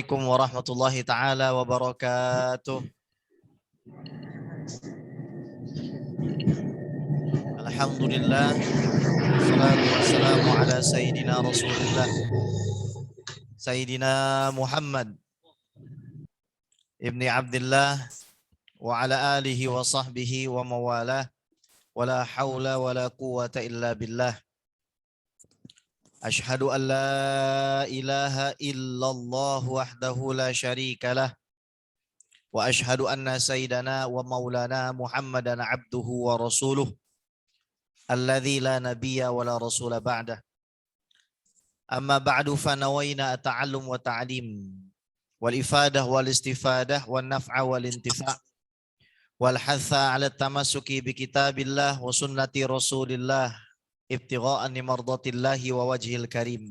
Assalamualaikum warahmatullahi taala wabarakatuh. Alhamdulillah, salatu wassalamu ala sayyidina Rasulillah, Sayyidina Muhammad ibni Abdullah wa ala alihi wa sahbihi wa mawalah, wa la hawla wa la quwwata illa billah. Ashhadu an la ilaha illallah wahdahu la syarika lah. Wa ashhadu anna sayyidana wa maulana Muhammadan abduhu wa rasuluh alladzi la nabiyya wa la rasula ba'dah. Amma ba'du fa nawaina at-ta'allum wa ta'lim wal ifadah wal istifadah wan naf'a wal intifa' wal hatha 'ala at-tamassuki bi kitabillah wa sunnati Rasulillah ibtigha'an mardatillahi wa wajhil karim.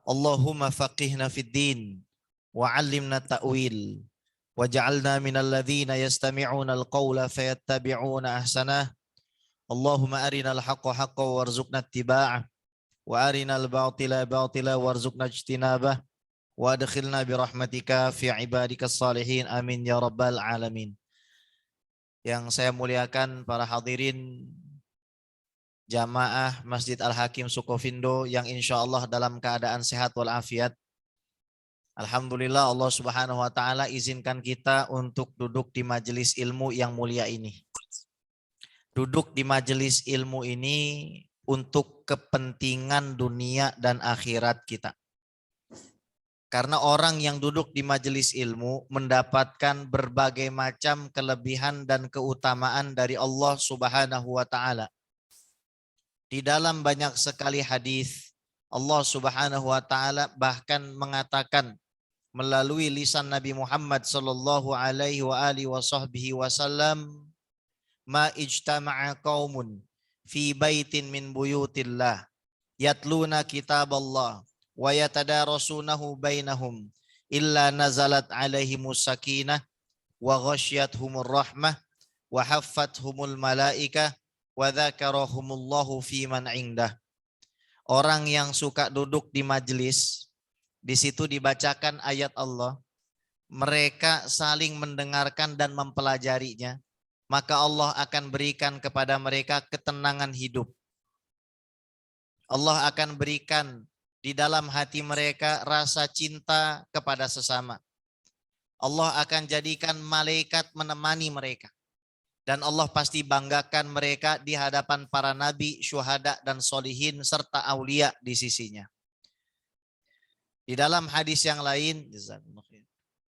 Allahumma faqihna fid din wa 'allimna ta'wil waj'alna minal ladzina yastami'una al-qawla fayattabi'una ahsanah. Allahumma arinal haqqa haqqan warzuqna ittiba'ah wa arinal batila batila warzuqna ijtinabah wa adkhilna birahmatika fi ibadikas salihin amin ya rabbal alamin. Yang saya muliakan para hadirin jamaah Masjid Al-Hakim Sukovindo yang insyaallah dalam keadaan sehat walafiat. Alhamdulillah Allah Subhanahu wa taala izinkan kita untuk duduk di majelis ilmu yang mulia ini. Duduk di majelis ilmu ini untuk kepentingan dunia dan akhirat kita. Karena orang yang duduk di majelis ilmu mendapatkan berbagai macam kelebihan dan keutamaan dari Allah Subhanahu wa taala. Di dalam banyak sekali hadis Allah Subhanahu wa taala bahkan mengatakan melalui lisan Nabi Muhammad sallallahu alaihi wasallam, ma ijtama'a qaumun fi baitin min buyutillah yatluna kitaballah wa yatadarasunahu bainahum illa nazalat alaihimus sakinah wa ghasyiyatuhumur rahmah wa haffathumul malaikah wa dzakarahumullahu fi man indah. Orang yang suka duduk di majelis, di situ dibacakan ayat Allah, mereka saling mendengarkan dan mempelajarinya, maka Allah akan berikan kepada mereka ketenangan hidup. Allah akan berikan di dalam hati mereka rasa cinta kepada sesama. Allah akan jadikan malaikat menemani mereka. Dan Allah pasti banggakan mereka di hadapan para nabi, syuhada dan solihin serta aulia di sisinya. Di dalam hadis yang lain,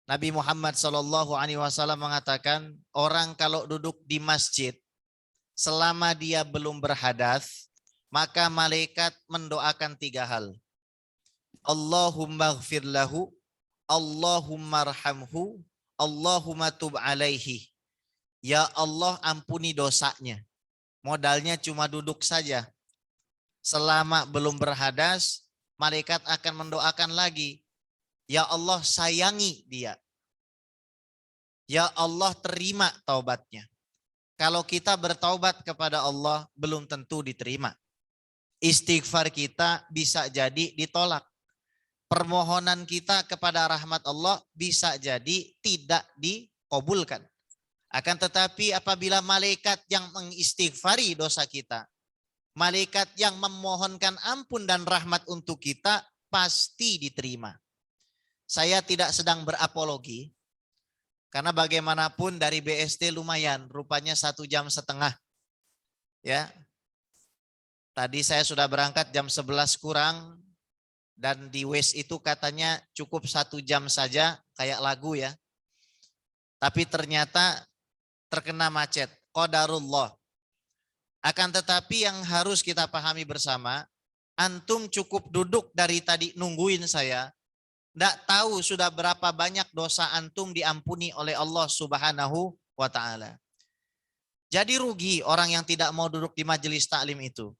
Nabi Muhammad SAW mengatakan, orang kalau duduk di masjid, selama dia belum berhadas, maka malaikat mendoakan 3 hal. Allahumma ghfir lahu, Allahumma arhamhu, Allahumma tub alaihi. Ya Allah ampuni dosanya. Modalnya cuma duduk saja. Selama belum berhadas, malaikat akan mendoakan lagi. Ya Allah sayangi dia. Ya Allah terima taubatnya. Kalau kita bertaubat kepada Allah belum tentu diterima. Istighfar kita bisa jadi ditolak. Permohonan kita kepada rahmat Allah bisa jadi tidak dikabulkan. Akan tetapi apabila malaikat yang mengistighfari dosa kita, malaikat yang memohonkan ampun dan rahmat untuk kita pasti diterima. Saya tidak sedang berapologi, karena bagaimanapun dari BSD lumayan, rupanya 1,5 jam. Ya, tadi saya sudah berangkat jam 11 kurang, dan di Waze itu katanya cukup 1 jam saja, kayak lagu ya. Tapi ternyata terkena macet, qadarullah. Akan tetapi yang harus kita pahami bersama, antum cukup duduk dari tadi nungguin saya, tidak tahu sudah berapa banyak dosa antum diampuni oleh Allah Subhanahu wa taala. Jadi rugi orang yang tidak mau duduk di majelis taklim itu.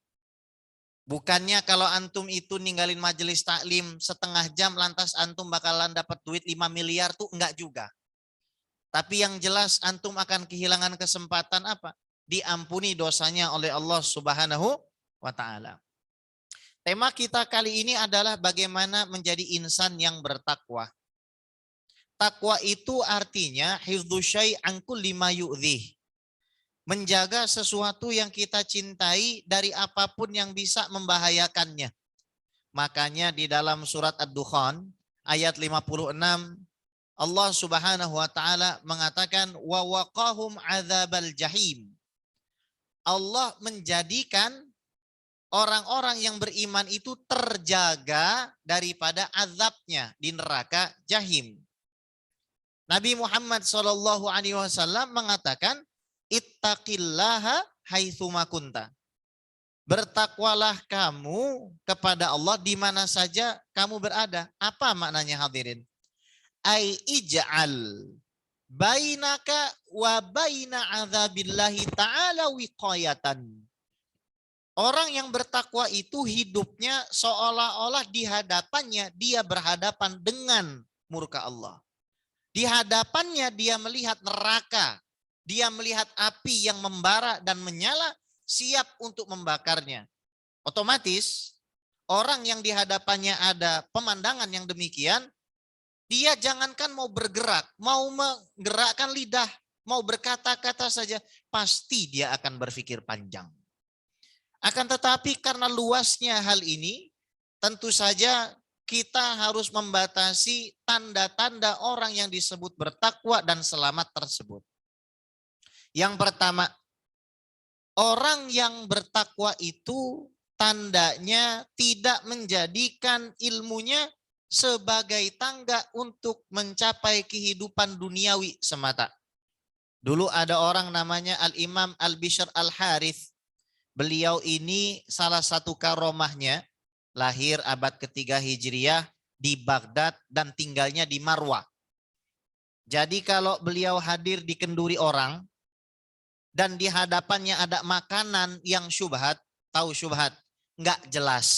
Bukannya kalau antum itu ninggalin majelis taklim 1/2 jam lantas antum bakalan dapat duit 5 miliar tuh enggak juga. Tapi yang jelas antum akan kehilangan kesempatan apa? Diampuni dosanya oleh Allah Subhanahu wa taala. Tema kita kali ini adalah bagaimana menjadi insan yang bertakwa. Takwa itu artinya hifdzu syai' an kulli ma yu'dhih. Menjaga sesuatu yang kita cintai dari apapun yang bisa membahayakannya. Makanya di dalam surat Ad-Dukhan ayat 56 Allah Subhanahu wa taala mengatakan wa waqahum adzabal jahim. Allah menjadikan orang-orang yang beriman itu terjaga daripada azabnya di neraka jahim. Nabi Muhammad SAW mengatakan, ittaqillaha haitsuma kunta. Bertakwalah kamu kepada Allah di mana saja kamu berada. Apa maknanya hadirin? Ai ij'al bainaka wa baina adzabillahi ta'ala wiqayatan. Orang yang bertakwa itu hidupnya seolah-olah di hadapannya dia berhadapan dengan murka Allah. Di hadapannya dia melihat neraka. Dia melihat api yang membara dan menyala siap untuk membakarnya. Otomatis orang yang di hadapannya ada pemandangan yang demikian, dia jangankan mau bergerak, mau menggerakkan lidah, mau berkata-kata saja, pasti dia akan berpikir panjang. Akan tetapi karena luasnya hal ini, tentu saja kita harus membatasi tanda-tanda orang yang disebut bertakwa dan selamat tersebut. Yang pertama, orang yang bertakwa itu tandanya tidak menjadikan ilmunya sebagai tangga untuk mencapai kehidupan duniawi semata. Dulu ada orang namanya Al-Imam Al-Bishr Al-Harith. Beliau ini salah satu karomahnya, lahir abad ketiga Hijriyah di Baghdad dan tinggalnya di Marwah. Jadi kalau beliau hadir di kenduri orang dan di hadapannya ada makanan yang syubhat, tahu syubhat? Enggak jelas.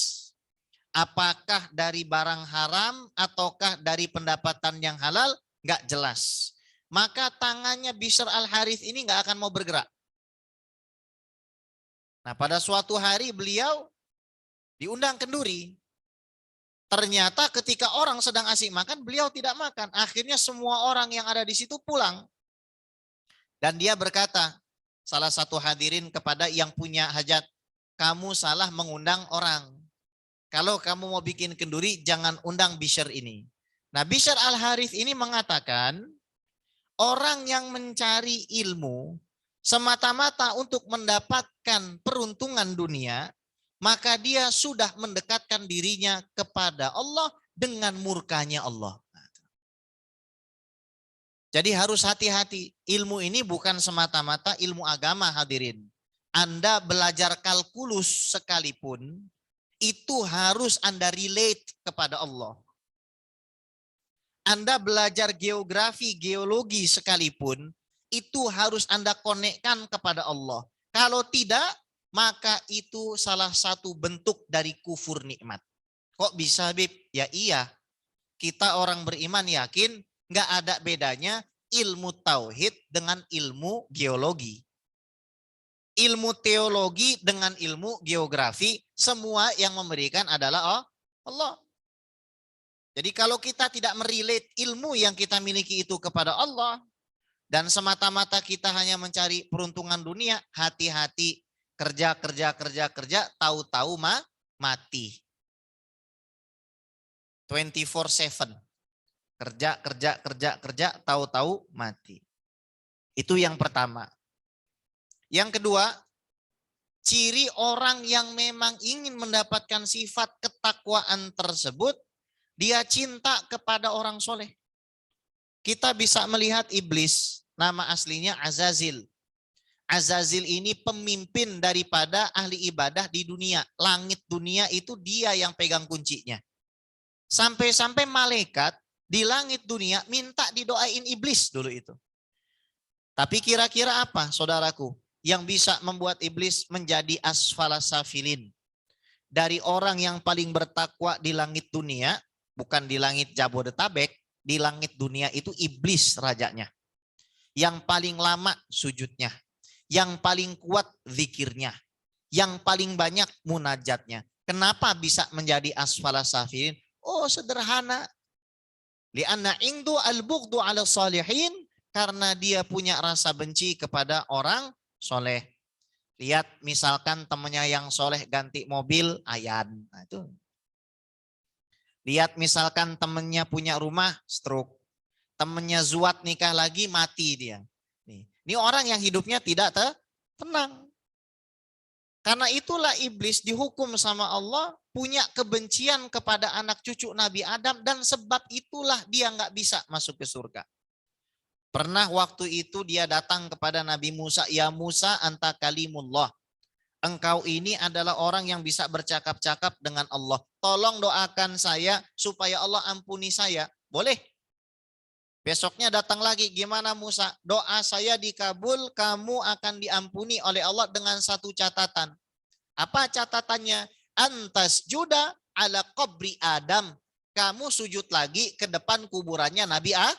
Apakah dari barang haram ataukah dari pendapatan yang halal? Enggak jelas. Maka tangannya Bishr Al-Harith ini enggak akan mau bergerak. Nah, pada suatu hari beliau diundang kenduri. Ternyata ketika orang sedang asik makan, beliau tidak makan. Akhirnya semua orang yang ada di situ pulang. Dan dia berkata, salah satu hadirin kepada yang punya hajat, kamu salah mengundang orang. Kalau kamu mau bikin kenduri, jangan undang Bishr ini. Nah, Bishr Al-Harith ini mengatakan, orang yang mencari ilmu semata-mata untuk mendapatkan peruntungan dunia, maka dia sudah mendekatkan dirinya kepada Allah dengan murkanya Allah. Jadi harus hati-hati. Ilmu ini bukan semata-mata ilmu agama, hadirin. Anda belajar kalkulus sekalipun, itu harus Anda relate kepada Allah. Anda belajar geografi, geologi sekalipun, itu harus Anda konekkan kepada Allah. Kalau tidak, maka itu salah satu bentuk dari kufur nikmat. Kok bisa, Bib? Ya iya, kita orang beriman yakin nggak ada bedanya ilmu tauhid dengan ilmu geologi. Ilmu teologi dengan ilmu geografi, semua yang memberikan adalah Allah. Jadi kalau kita tidak merelate ilmu yang kita miliki itu kepada Allah, dan semata-mata kita hanya mencari peruntungan dunia, hati-hati, kerja, tahu-tahu mati. 24/7. Kerja, tahu-tahu mati. Itu yang pertama. Yang kedua, ciri orang yang memang ingin mendapatkan sifat ketakwaan tersebut, dia cinta kepada orang soleh. Kita bisa melihat iblis, nama aslinya Azazil. Azazil ini pemimpin daripada ahli ibadah di dunia. Langit dunia itu dia yang pegang kuncinya. Sampai-sampai malaikat di langit dunia minta didoain iblis dulu itu. Tapi kira-kira apa, saudaraku, yang bisa membuat iblis menjadi asfalas safilin? Dari orang yang paling bertakwa di langit dunia, bukan di langit Jabodetabek, di langit dunia itu iblis rajanya. Yang paling lama sujudnya, yang paling kuat zikirnya, yang paling banyak munajatnya. Kenapa bisa menjadi asfalas safilin? Oh, sederhana. Li'anna indu al-bughdu 'ala salihin, karena dia punya rasa benci kepada orang soleh. Lihat misalkan temannya yang soleh ganti mobil, ayan. Nah, itu. Lihat misalkan temannya punya rumah, stroke. Temannya zuat nikah lagi, mati dia. Ini orang yang hidupnya tidak tenang. Karena itulah iblis dihukum sama Allah punya kebencian kepada anak cucu Nabi Adam, dan sebab itulah dia nggak bisa masuk ke surga. Pernah waktu itu dia datang kepada Nabi Musa, ya Musa anta kalimullah. Engkau ini adalah orang yang bisa bercakap-cakap dengan Allah. Tolong doakan saya supaya Allah ampuni saya. Boleh? Besoknya datang lagi, gimana Musa? Doa saya dikabul, kamu akan diampuni oleh Allah dengan satu catatan. Apa catatannya? Antas juda ala qabri Adam. Kamu sujud lagi ke depan kuburannya Nabi A.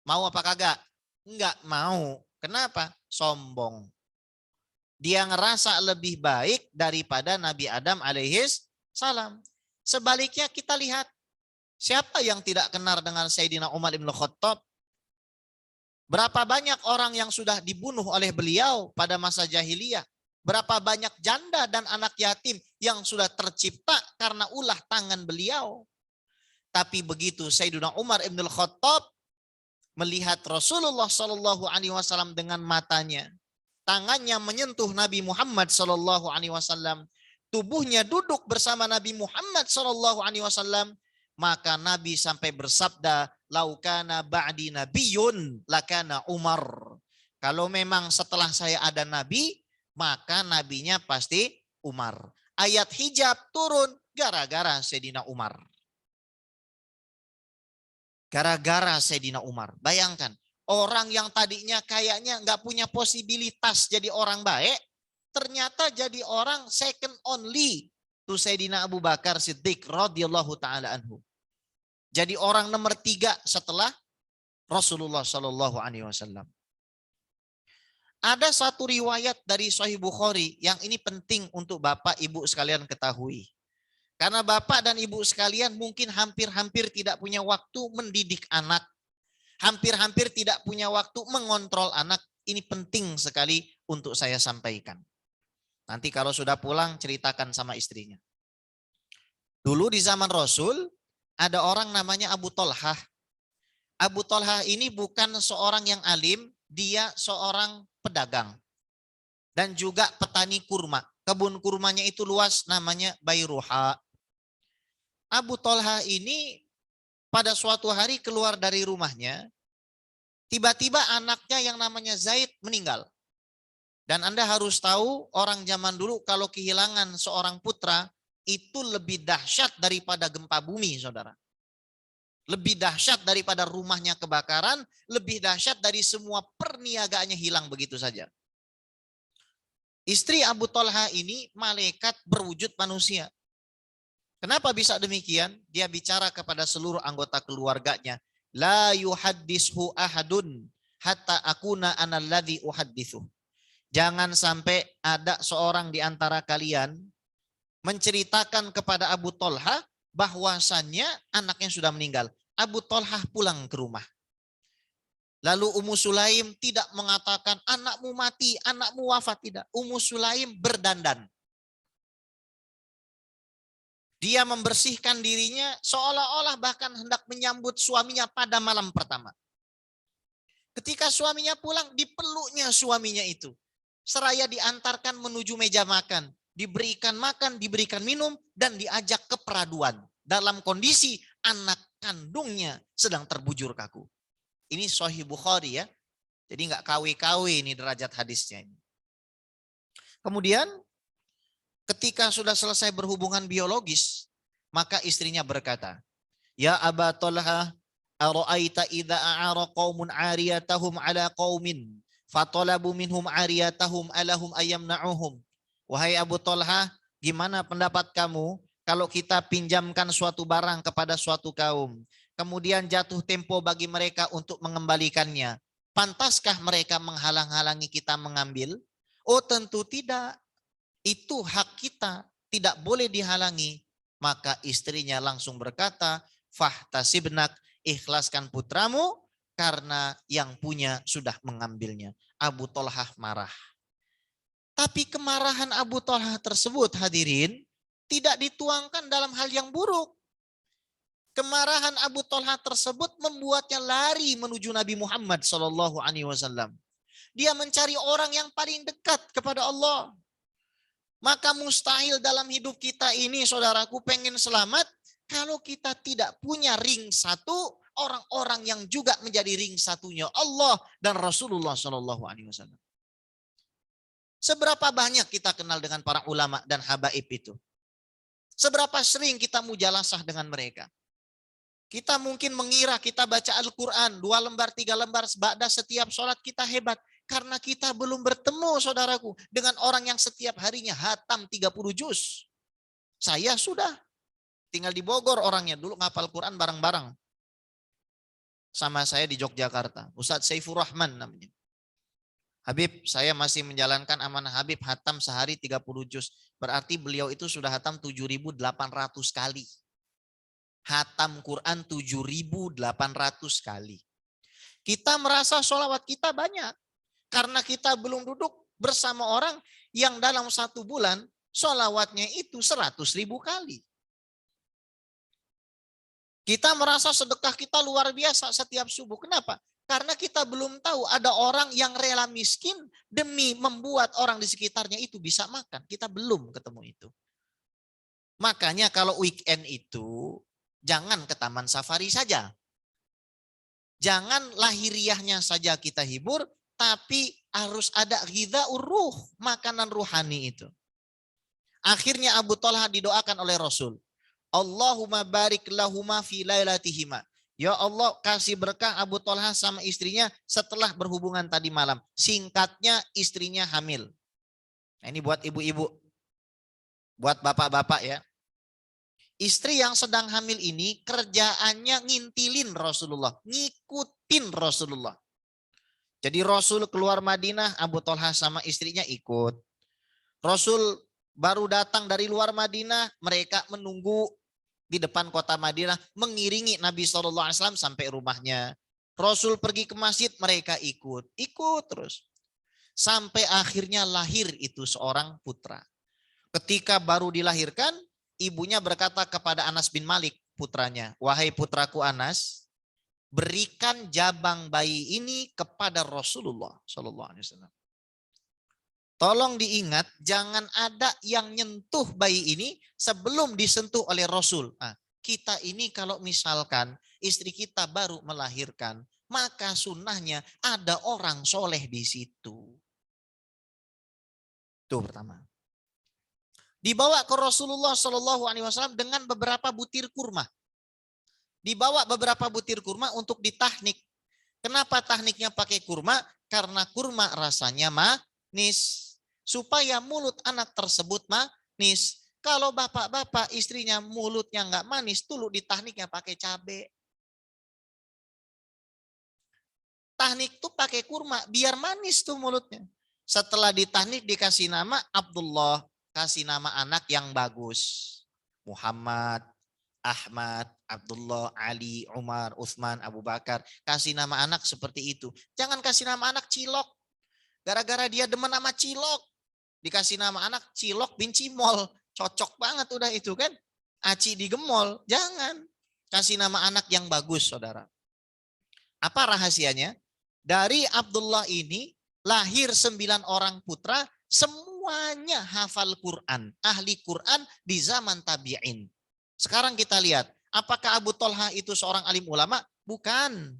Mau apa kagak? Enggak mau. Kenapa? Sombong. Dia ngerasa lebih baik daripada Nabi Adam alaihis salam. Sebaliknya kita lihat, siapa yang tidak kenal dengan Sayyidina Umar ibn Khattab? Berapa banyak orang yang sudah dibunuh oleh beliau pada masa jahiliyah? Berapa banyak janda dan anak yatim yang sudah tercipta karena ulah tangan beliau? Tapi begitu Sayyidina Umar ibn Khattab melihat Rasulullah SAW dengan matanya, tangannya menyentuh Nabi Muhammad SAW, tubuhnya duduk bersama Nabi Muhammad SAW, maka Nabi sampai bersabda, laukana ba'di nabiyun lakana Umar. Kalau memang setelah saya ada Nabi, maka nabinya pasti Umar. Ayat hijab turun gara-gara Sayyidina Umar. Gara-gara Sayyidina Umar. Bayangkan, orang yang tadinya kayaknya nggak punya posibilitas jadi orang baik, ternyata jadi orang second only to Sayyidina Abu Bakar Siddiq radhiyallahu taala anhu. Jadi orang nomor 3 setelah Rasulullah Shallallahu Alaihi Wasallam. Ada satu riwayat dari Sahih Bukhari yang ini penting untuk Bapak Ibu sekalian ketahui. Karena Bapak dan Ibu sekalian mungkin hampir-hampir tidak punya waktu mendidik anak. Hampir-hampir tidak punya waktu mengontrol anak. Ini penting sekali untuk saya sampaikan. Nanti kalau sudah pulang ceritakan sama istrinya. Dulu di zaman Rasul ada orang namanya Abu Tolhah. Abu Tolhah ini bukan seorang yang alim, dia seorang pedagang. Dan juga petani kurma. Kebun kurmanya itu luas, namanya Bayruha. Abu Tolhah ini pada suatu hari keluar dari rumahnya, tiba-tiba anaknya yang namanya Zaid meninggal. Dan Anda harus tahu, orang zaman dulu kalau kehilangan seorang putra, itu lebih dahsyat daripada gempa bumi, saudara. Lebih dahsyat daripada rumahnya kebakaran, lebih dahsyat dari semua perniagaannya hilang begitu saja. Istri Abu Tolhah ini malaikat berwujud manusia. Kenapa bisa demikian? Dia bicara kepada seluruh anggota keluarganya. La yuhaddishu ahadun hatta akuna analladzi uhaddithu. Jangan sampai ada seorang di antara kalian menceritakan kepada Abu Tolhah bahwasannya anaknya sudah meninggal. Abu Tolhah pulang ke rumah. Lalu Ummu Sulaim tidak mengatakan anakmu mati, anakmu wafat, tidak. Ummu Sulaim berdandan. Dia membersihkan dirinya seolah-olah bahkan hendak menyambut suaminya pada malam pertama. Ketika suaminya pulang, dipeluknya suaminya itu. Seraya diantarkan menuju meja makan. Diberikan makan, diberikan minum, dan diajak ke peraduan. Dalam kondisi anak kandungnya sedang terbujur kaku. Ini Sahih Bukhari ya. Jadi nggak KW-KW ini derajat hadisnya. Kemudian ketika sudah selesai berhubungan biologis, maka istrinya berkata, ya Aba Tolhah, ara'aita idza a'ara qaumun 'ariyatahum 'ala qaumin fatalabu minhum 'ariyatahum alahum ayyamna'uhum. Wahai Abu Tolhah, gimana pendapat kamu kalau kita pinjamkan suatu barang kepada suatu kaum, kemudian jatuh tempo bagi mereka untuk mengembalikannya, pantaskah mereka menghalang-halangi kita mengambil? Oh tentu tidak. Itu hak kita. tidak boleh dihalangi, maka istrinya langsung berkata, fahtasibnak, ikhlaskan putramu karena yang punya sudah mengambilnya. Abu Thalhah marah. Tapi kemarahan Abu Thalhah tersebut, hadirin, tidak dituangkan dalam hal yang buruk. Kemarahan Abu Thalhah tersebut membuatnya lari menuju Nabi Muhammad SAW. Dia mencari orang yang paling dekat kepada Allah. Maka mustahil dalam hidup kita ini, saudaraku, pengen selamat kalau kita tidak punya ring satu, orang-orang yang juga menjadi ring satunya Allah dan Rasulullah SAW. Seberapa banyak kita kenal dengan para ulama dan habaib itu? Seberapa sering kita mujalasah dengan mereka? Kita mungkin mengira kita baca Al-Quran 2 lembar, 3 lembar ba'da setiap sholat kita hebat. Karena kita belum bertemu, saudaraku, dengan orang yang setiap harinya hatam 30 juz. Saya sudah tinggal di Bogor orangnya, dulu ngapal Quran bareng-bareng sama saya di Yogyakarta. Ustadz Saifur Rahman namanya. Habib, saya masih menjalankan amanah Habib hatam sehari 30 juz. Berarti beliau itu sudah hatam 7.800 kali. Hatam Quran 7.800 kali. Kita merasa sholawat kita banyak. Karena kita belum duduk bersama orang yang dalam 1 bulan sholawatnya itu 100.000 kali. Kita merasa sedekah kita luar biasa setiap subuh. Kenapa? Karena kita belum tahu ada orang yang rela miskin demi membuat orang di sekitarnya itu bisa makan. Kita belum ketemu itu. Makanya kalau weekend itu jangan ke taman safari saja. Jangan lahiriahnya saja kita hibur, tapi harus ada ghidha'ur ruh, makanan ruhani itu. Akhirnya Abu Thalhah didoakan oleh Rasul. Allahumma barik lahuma fi lailatihima. Ya Allah, kasih berkah Abu Thalhah sama istrinya setelah berhubungan tadi malam. Singkatnya, istrinya hamil. Nah, ini buat ibu-ibu, buat bapak-bapak ya. Istri yang sedang hamil ini kerjaannya ngintilin Rasulullah, ngikutin Rasulullah. Jadi Rasul keluar Madinah, Abu Thalhah sama istrinya ikut. Rasul baru datang dari luar Madinah, mereka menunggu di depan kota Madinah, mengiringi Nabi SAW sampai rumahnya. Rasul pergi ke masjid, mereka ikut terus. Sampai akhirnya lahir itu seorang putra. Ketika baru dilahirkan, ibunya berkata kepada Anas bin Malik, putranya, wahai putraku Anas, berikan jabang bayi ini kepada Rasulullah SAW. Tolong diingat, jangan ada yang nyentuh bayi ini sebelum disentuh oleh Rasul. Nah, kita ini kalau misalkan istri kita baru melahirkan, maka sunnahnya ada orang soleh di situ. Itu pertama. Dibawa ke Rasulullah SAW dengan beberapa butir kurma. Dibawa beberapa butir kurma untuk ditahnik. Kenapa tahniknya pakai kurma? Karena kurma rasanya manis. Supaya mulut anak tersebut manis. Kalau bapak-bapak istrinya mulutnya nggak manis, dulu ditahniknya pakai cabai. Tahnik tuh pakai kurma, biar manis tuh mulutnya. Setelah ditahnik dikasih nama Abdullah. Kasih nama anak yang bagus. Muhammad, Ahmad, Abdullah, Ali, Umar, Uthman, Abu Bakar. Kasih nama anak seperti itu. Jangan kasih nama anak Cilok. Gara-gara dia demen sama Cilok. Dikasih nama anak Cilok bin Cimol. Cocok banget udah itu kan. Aci digemol. Jangan. Kasih nama anak yang bagus, saudara. Apa rahasianya? Dari Abdullah ini lahir 9 orang putra. Semuanya hafal Quran. Ahli Quran di zaman tabi'in. Sekarang kita lihat, apakah Abu Thalhah itu seorang alim ulama? Bukan.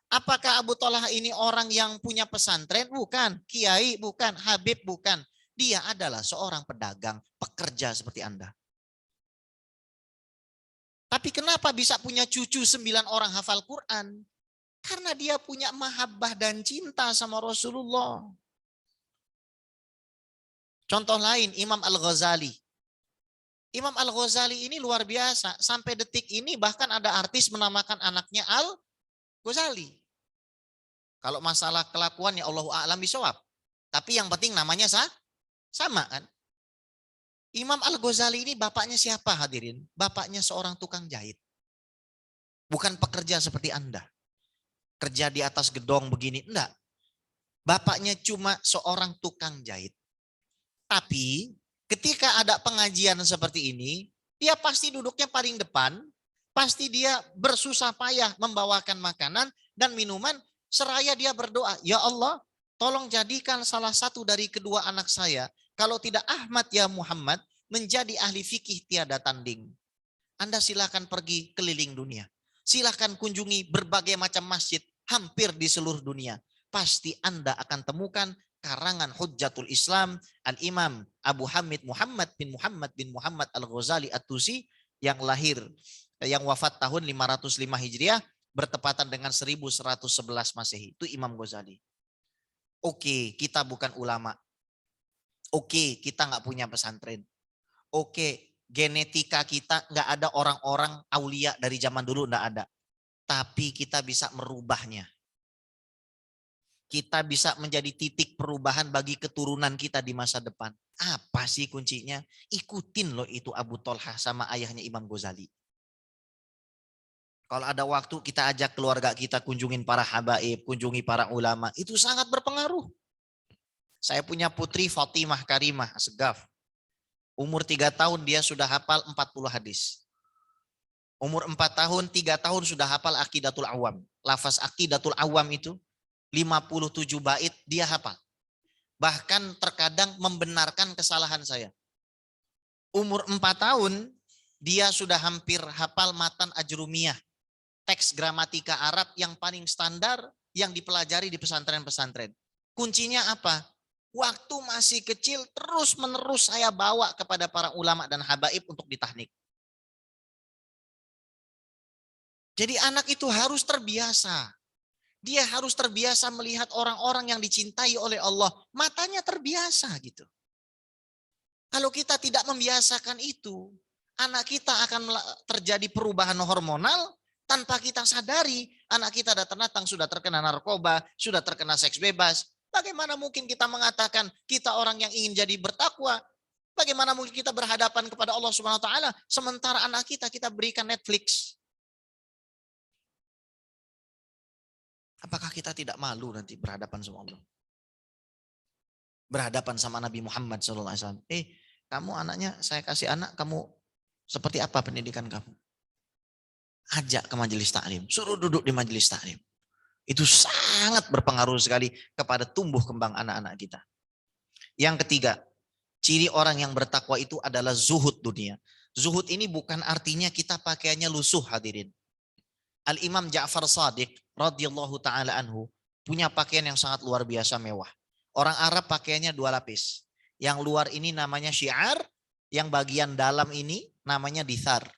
Apakah Abu Thalhah ini orang yang punya pesantren? Bukan. Kiai? Bukan. Habib? Bukan. Dia adalah seorang pedagang, pekerja seperti Anda. Tapi kenapa bisa punya cucu 9 orang hafal Quran? Karena dia punya mahabbah dan cinta sama Rasulullah. Contoh lain, Imam Al-Ghazali. Imam Al-Ghazali ini luar biasa. Sampai detik ini bahkan ada artis menamakan anaknya Al-Ghazali. Kalau masalah kelakuan ya Allahu a'lam bishawab. Tapi yang penting namanya sama kan. Imam Al-Ghazali ini bapaknya siapa hadirin? Bapaknya seorang tukang jahit. Bukan pekerja seperti Anda. Kerja di atas gedong begini. Enggak. Bapaknya cuma seorang tukang jahit. Tapi ketika ada pengajian seperti ini, dia pasti duduknya paling depan. Pasti dia bersusah payah membawakan makanan dan minuman. Seraya dia berdoa, ya Allah, tolong jadikan salah satu dari kedua anak saya, kalau tidak Ahmad ya Muhammad, menjadi ahli fikih tiada tanding. Anda silakan pergi keliling dunia. Silakan kunjungi berbagai macam masjid hampir di seluruh dunia. Pasti Anda akan temukan karangan Hujjatul Islam Al-Imam Abu Hamid Muhammad bin Muhammad Al-Ghazali At-Tusi yang wafat tahun 505 Hijriah bertepatan dengan 1111 Masehi. Itu Imam Ghazali. Oke, kita bukan ulama. Oke, kita nggak punya pesantren. Oke, genetika kita nggak ada orang-orang aulia dari zaman dulu, nggak ada. Tapi kita bisa merubahnya. Kita bisa menjadi titik perubahan bagi keturunan kita di masa depan. Apa sih kuncinya? Ikutin loh itu Abu Tolhah sama ayahnya Imam Ghazali. Kalau ada waktu kita ajak keluarga kita kunjungin para habaib, kunjungi para ulama. Itu sangat berpengaruh. Saya punya putri Fatimah Karimah Asgaf. Umur 3 tahun dia sudah hafal 40 hadis. Umur 4 tahun, 3 tahun sudah hafal Aqidatul Awam. Lafaz Aqidatul Awam itu 57 bait dia hafal. Bahkan terkadang membenarkan kesalahan saya. Umur 4 tahun dia sudah hampir hafal matan Ajrumiyah. Teks gramatika Arab yang paling standar yang dipelajari di pesantren-pesantren. Kuncinya apa? Waktu masih kecil terus-menerus saya bawa kepada para ulama dan habaib untuk ditahnik. Jadi anak itu harus terbiasa. Dia harus terbiasa melihat orang-orang yang dicintai oleh Allah. Matanya terbiasa gitu. Kalau kita tidak membiasakan itu, anak kita akan terjadi perubahan hormonal tanpa kita sadari. Anak kita datang-datang sudah terkena narkoba, sudah terkena seks bebas. Bagaimana mungkin kita mengatakan kita orang yang ingin jadi bertakwa? Bagaimana mungkin kita berhadapan kepada Allah Subhanahu wa taala sementara anak kita berikan Netflix? Apakah kita tidak malu nanti berhadapan sama Allah? Berhadapan sama Nabi Muhammad SAW. Kamu anaknya, saya kasih anak, kamu seperti apa pendidikan kamu? Ajak ke majelis taklim, suruh duduk di majelis taklim. Itu sangat berpengaruh sekali kepada tumbuh kembang anak-anak kita. Yang ketiga, ciri orang yang bertakwa itu adalah zuhud dunia. Zuhud ini bukan artinya kita pakaiannya lusuh hadirin. Al-Imam Ja'far Shadiq radhiyallahu taala anhu punya pakaian yang sangat luar biasa mewah. Orang Arab pakaiannya 2 lapis. Yang luar ini namanya syiar, yang bagian dalam ini namanya dithar.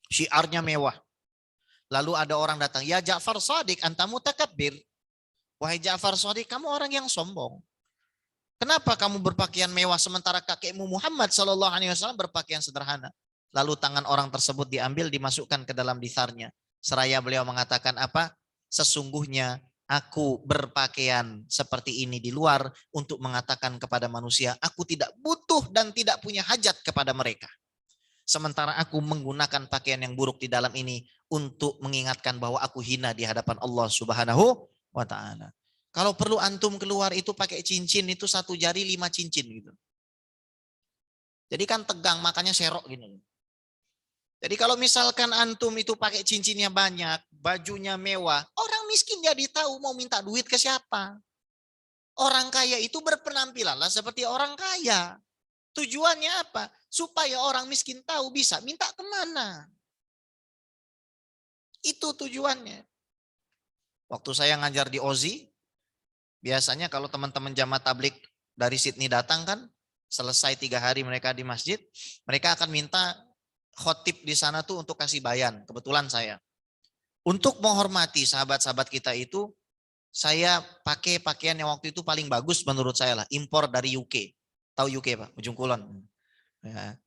Syiarnya mewah. Lalu ada orang datang, ya Ja'far Shadiq anta mutakabbir. Wahai Ja'far Shadiq, kamu orang yang sombong. Kenapa kamu berpakaian mewah sementara kakekmu Muhammad SAW berpakaian sederhana? Lalu tangan orang tersebut diambil, dimasukkan ke dalam ditharnya. Seraya beliau mengatakan apa? Sesungguhnya aku berpakaian seperti ini di luar untuk mengatakan kepada manusia, aku tidak butuh dan tidak punya hajat kepada mereka. Sementara aku menggunakan pakaian yang buruk di dalam ini untuk mengingatkan bahwa aku hina di hadapan Allah Subhanahu wa taala. Kalau perlu antum keluar itu pakai cincin itu 1 jari 5 cincin gitu. Jadi kan tegang makanya serok gini. Jadi kalau misalkan antum itu pakai cincinnya banyak, bajunya mewah, orang miskin jadi tahu mau minta duit ke siapa. Orang kaya itu berpenampilanlah seperti orang kaya. Tujuannya apa? Supaya orang miskin tahu bisa minta kemana. Itu tujuannya. Waktu saya ngajar di Ozi, biasanya kalau teman-teman jamaah tablik dari Sydney datang kan, selesai 3 hari mereka di masjid, mereka akan minta khotib di sana tuh untuk kasih bayan. Kebetulan saya. Untuk menghormati sahabat-sahabat kita itu, saya pakai pakaian yang waktu itu paling bagus menurut saya lah. Impor dari UK. Tahu UK Pak? Ujung Kulon. Ya.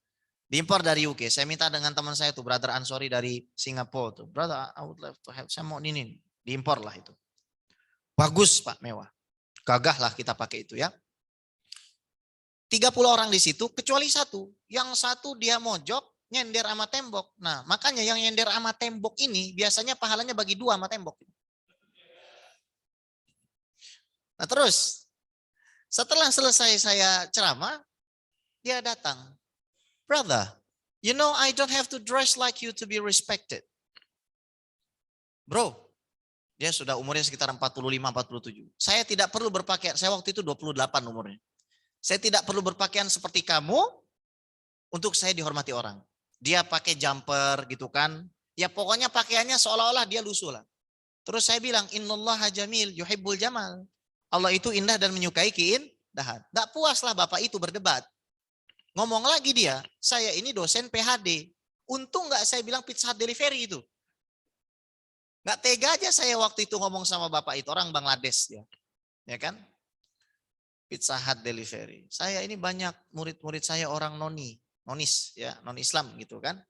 Diimpor dari UK. Saya minta dengan teman saya tuh, Brother Ansori dari Singapura tuh. Brother, I would love to have. Saya mau ini. Diimpor lah itu. Bagus Pak, mewah. Gagah lah kita pakai itu ya. 30 orang di situ kecuali satu. Yang satu dia mojok nyender sama tembok. Nah, makanya yang nyender sama tembok ini biasanya pahalanya bagi 2 sama tembok. Nah, terus setelah selesai saya ceramah, dia datang. Brother, you know I don't have to dress like you to be respected. Bro, dia sudah umurnya sekitar 45-47. Saya tidak perlu berpakaian, saya waktu itu 28 umurnya. Saya tidak perlu berpakaian seperti kamu untuk saya dihormati orang. Dia pakai jumper gitu kan. Ya pokoknya pakaiannya seolah-olah dia lusuh lah. Terus saya bilang, innallaha jamil yuhibbul jamal. Allah itu indah dan menyukai keindahan. Gak puas lah bapak itu berdebat. Ngomong lagi dia, saya ini dosen PhD. Untung gak saya bilang Pizza Hut delivery itu. Gak tega aja saya waktu itu ngomong sama bapak itu, orang Bangladesh ya. Ya kan? Pizza Hut delivery. Saya ini banyak murid-murid saya orang nonis ya, non Islam gitu kan.